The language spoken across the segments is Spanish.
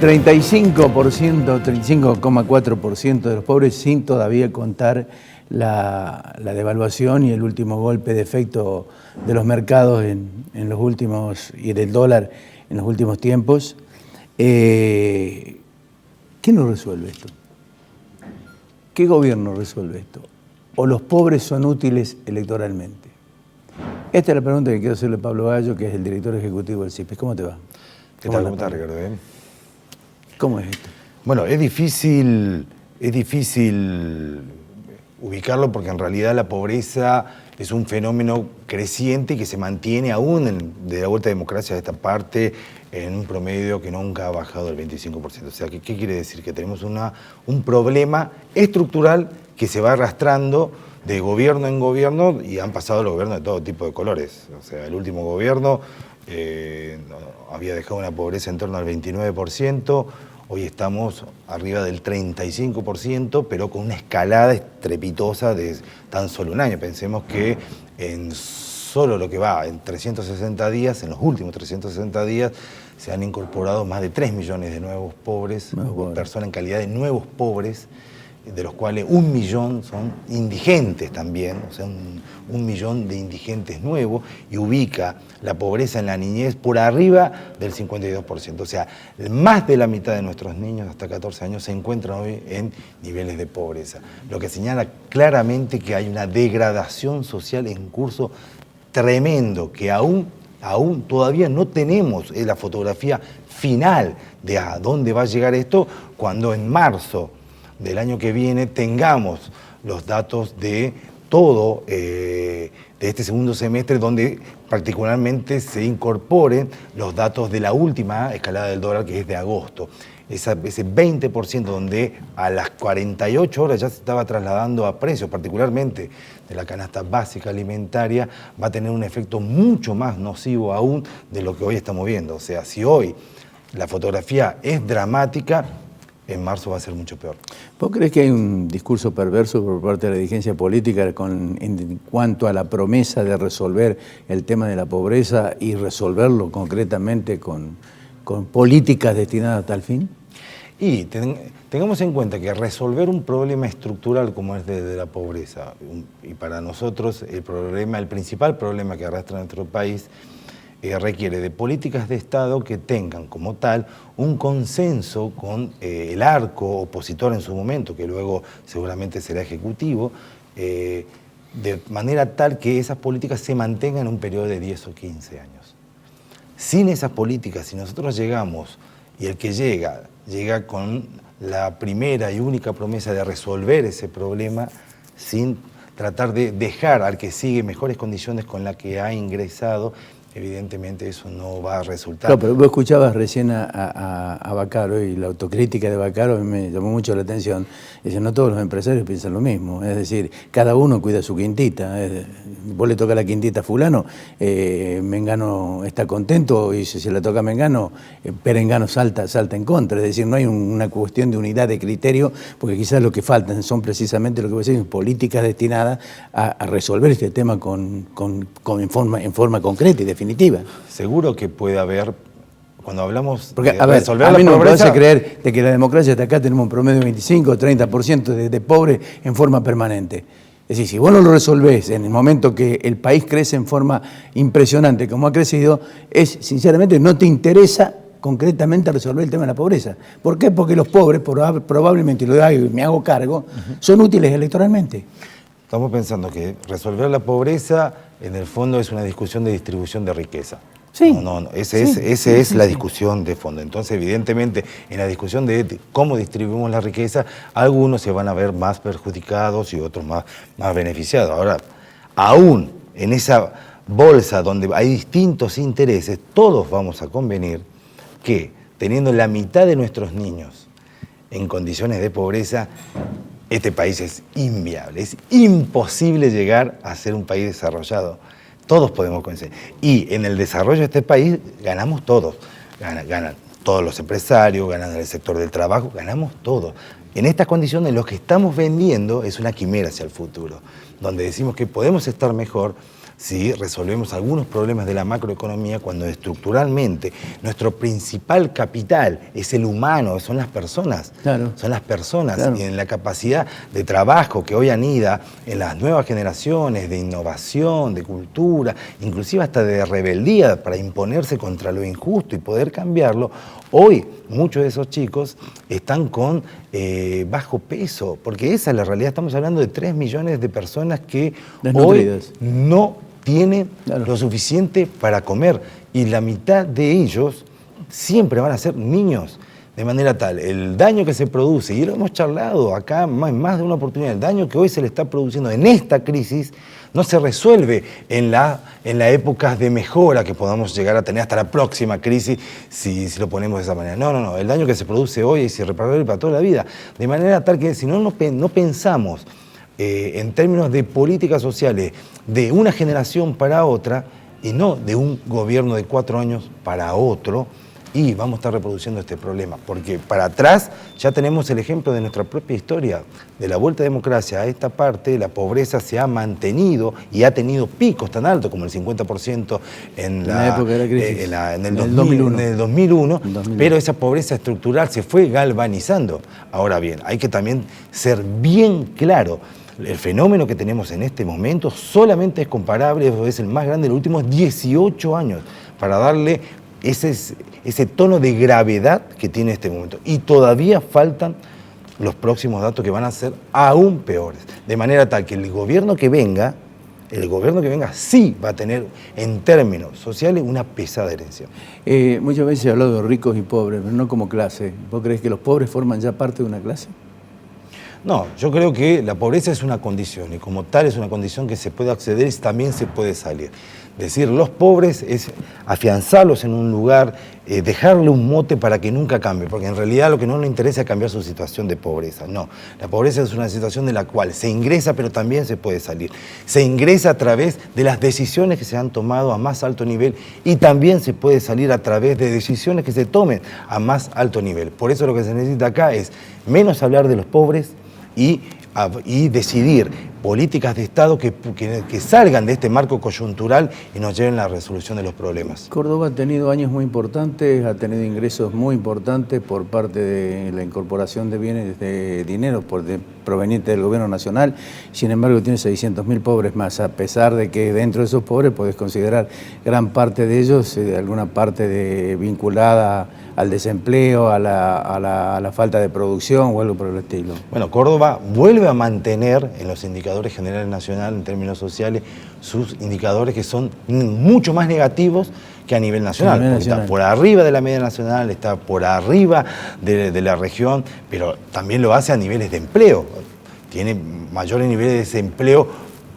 35%, 35,4% de los pobres, sin todavía contar la devaluación y el último golpe de efecto de los mercados en los últimos, y del dólar en los últimos tiempos. ¿Quién lo resuelve esto? ¿Qué gobierno resuelve esto? ¿O los pobres son útiles electoralmente? Esta es la pregunta que quiero hacerle a Pablo Gallo, que es el director ejecutivo del CIPES. ¿Cómo te va? ¿Qué tal? ¿Cómo estás, Ricardo? ¿Bien? ¿Cómo es esto? Bueno, es difícil ubicarlo porque en realidad la pobreza es un fenómeno creciente que se mantiene aún de la vuelta de democracia de esta parte en un promedio que nunca ha bajado del 25%. O sea, ¿qué quiere decir? Que tenemos un problema estructural que se va arrastrando de gobierno en gobierno y han pasado los gobiernos de todo tipo de colores. O sea, el último gobierno había dejado una pobreza en torno al 29%, hoy estamos arriba del 35%, pero con una escalada estrepitosa de tan solo un año. Pensemos que en solo lo que va, en 360 días, en los últimos 360 días, se han incorporado más de 3 millones de nuevos pobres, personas en calidad de nuevos pobres, de los cuales 1 millón son indigentes también, o sea, un millón de indigentes nuevos, y ubica la pobreza en la niñez por arriba del 52%. O sea, más de la mitad de nuestros niños hasta 14 años se encuentran hoy en niveles de pobreza, lo que señala claramente que hay una degradación social en curso tremendo, que aún todavía no tenemos la fotografía final de a dónde va a llegar esto, cuando en marzo del año que viene tengamos los datos de todo, de este segundo semestre, donde particularmente se incorporen los datos de la última escalada del dólar, que es de agosto. Ese 20% donde a las 48 horas ya se estaba trasladando a precios, particularmente de la canasta básica alimentaria, va a tener un efecto mucho más nocivo aún de lo que hoy estamos viendo. O sea, si hoy la fotografía es dramática, en marzo va a ser mucho peor. ¿Vos crees que hay un discurso perverso por parte de la dirigencia política en cuanto a la promesa de resolver el tema de la pobreza y resolverlo concretamente con políticas destinadas a tal fin? Y tengamos en cuenta que resolver un problema estructural como es de la pobreza, y para nosotros el principal problema que arrastra nuestro país, requiere de políticas de Estado que tengan como tal un consenso con el arco opositor en su momento, que luego seguramente será ejecutivo, de manera tal que esas políticas se mantengan en un periodo de 10 o 15 años. Sin esas políticas, si nosotros llegamos, y el que llega con la primera y única promesa de resolver ese problema, sin tratar de dejar al que sigue mejores condiciones con las que ha ingresado, evidentemente eso no va a resultar. No, pero vos escuchabas recién a Baccaro, y la autocrítica de Baccaro me llamó mucho la atención. Dice, no todos los empresarios piensan lo mismo, es decir, cada uno cuida su quintita. Vos le toca la quintita a fulano, Mengano está contento, y si se le toca a Mengano, Perengano salta en contra. Es decir, no hay una cuestión de unidad de criterio, porque quizás lo que faltan son precisamente lo que vos decís, políticas destinadas a resolver este tema en forma concreta y definitiva. Seguro que puede haber, cuando hablamos porque, de resolver a mí no me pobreza, parece creer de que la democracia hasta acá tenemos un promedio de 25 o 30% de pobres en forma permanente. Es decir, si vos no lo resolvés en el momento que el país crece en forma impresionante como ha crecido, sinceramente no te interesa concretamente resolver el tema de la pobreza. ¿Por qué? Porque los pobres, probablemente, y me hago cargo, son útiles electoralmente. Estamos pensando que resolver la pobreza, en el fondo, es una discusión de distribución de riqueza. Sí. Esa es la discusión de fondo. Entonces, evidentemente, en la discusión de cómo distribuimos la riqueza, algunos se van a ver más perjudicados y otros más beneficiados. Ahora, aún en esa bolsa donde hay distintos intereses, todos vamos a convenir que, teniendo la mitad de nuestros niños en condiciones de pobreza, este país es inviable, es imposible llegar a ser un país desarrollado. Todos podemos coincidir. Y en el desarrollo de este país ganamos todos. Ganan todos los empresarios, ganan el sector del trabajo, ganamos todos. En estas condiciones lo que estamos vendiendo es una quimera hacia el futuro, donde decimos que podemos estar mejor, si resolvemos algunos problemas de la macroeconomía cuando estructuralmente nuestro principal capital es el humano, son las personas. Claro. Son las personas, Claro. y en la capacidad de trabajo que hoy anida en las nuevas generaciones, de innovación, de cultura, inclusive hasta de rebeldía para imponerse contra lo injusto y poder cambiarlo. Hoy muchos de esos chicos están con bajo peso, porque esa es la realidad. Estamos hablando de 3 millones de personas que hoy no tienen lo suficiente para comer, y la mitad de ellos siempre van a ser niños. De manera tal, el daño que se produce, y lo hemos charlado acá en más de una oportunidad, el daño que hoy se le está produciendo en esta crisis no se resuelve en la época de mejora que podamos llegar a tener hasta la próxima crisis si lo ponemos de esa manera. No, el daño que se produce hoy es irreparable para toda la vida. De manera tal que si no pensamos en términos de políticas sociales de una generación para otra y no de un gobierno de 4 años para otro, y vamos a estar reproduciendo este problema, porque para atrás ya tenemos el ejemplo de nuestra propia historia, de la vuelta de democracia a esta parte. La pobreza se ha mantenido y ha tenido picos tan altos como el 50% en la época de la crisis, en el 2001, pero esa pobreza estructural se fue galvanizando. Ahora bien, hay que también ser bien claro. El fenómeno que tenemos en este momento solamente es comparable, es el más grande de los últimos 18 años, para darle ese tono de gravedad que tiene este momento. Y todavía faltan los próximos datos que van a ser aún peores. De manera tal que el gobierno que venga sí va a tener en términos sociales una pesada herencia. Muchas veces se ha hablado de ricos y pobres, pero no como clase. ¿Vos creés que los pobres forman ya parte de una clase? No, yo creo que la pobreza es una condición, y como tal es una condición que se puede acceder y también se puede salir. Decir los pobres es afianzarlos en un lugar, dejarle un mote para que nunca cambie, porque en realidad lo que no le interesa es cambiar su situación de pobreza. No, la pobreza es una situación de la cual se ingresa, pero también se puede salir. Se ingresa a través de las decisiones que se han tomado a más alto nivel, y también se puede salir a través de decisiones que se tomen a más alto nivel. Por eso lo que se necesita acá es menos hablar de los pobres y decidir políticas de Estado que salgan de este marco coyuntural y nos lleven a la resolución de los problemas. Córdoba ha tenido años muy importantes, ha tenido ingresos muy importantes por parte de la incorporación de bienes de dinero proveniente del gobierno nacional. Sin embargo, tiene 600.000 pobres más, a pesar de que dentro de esos pobres podés considerar gran parte de ellos, alguna parte vinculada al desempleo, a la falta de producción o algo por el estilo. Bueno, Córdoba vuelve a mantener en los indicadores generales nacionales, en términos sociales, sus indicadores que son mucho más negativos que a nivel nacional. Está por arriba de la media nacional, está por arriba de la región, pero también lo hace a niveles de empleo. Tiene mayores niveles de desempleo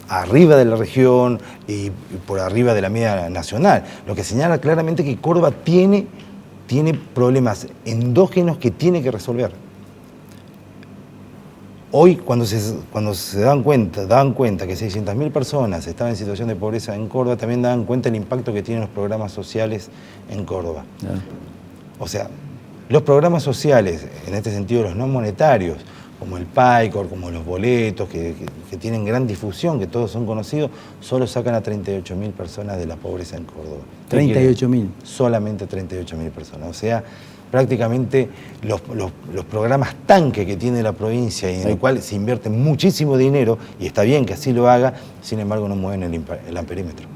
arriba de la región y por arriba de la media nacional, lo que señala claramente que Córdoba tiene problemas endógenos que tiene que resolver. Hoy, cuando se daban cuenta que 600.000 personas estaban en situación de pobreza en Córdoba, también daban cuenta del impacto que tienen los programas sociales en Córdoba. O sea, los programas sociales, en este sentido los no monetarios, como el PAICOR, como los boletos, que tienen gran difusión, que todos son conocidos, solo sacan a 38.000 personas de la pobreza en Córdoba. 38.000. Solamente 38.000 personas. O sea, prácticamente los programas tanque que tiene la provincia y en el cual se invierte muchísimo dinero, y está bien que así lo haga, sin embargo no mueven el amperímetro.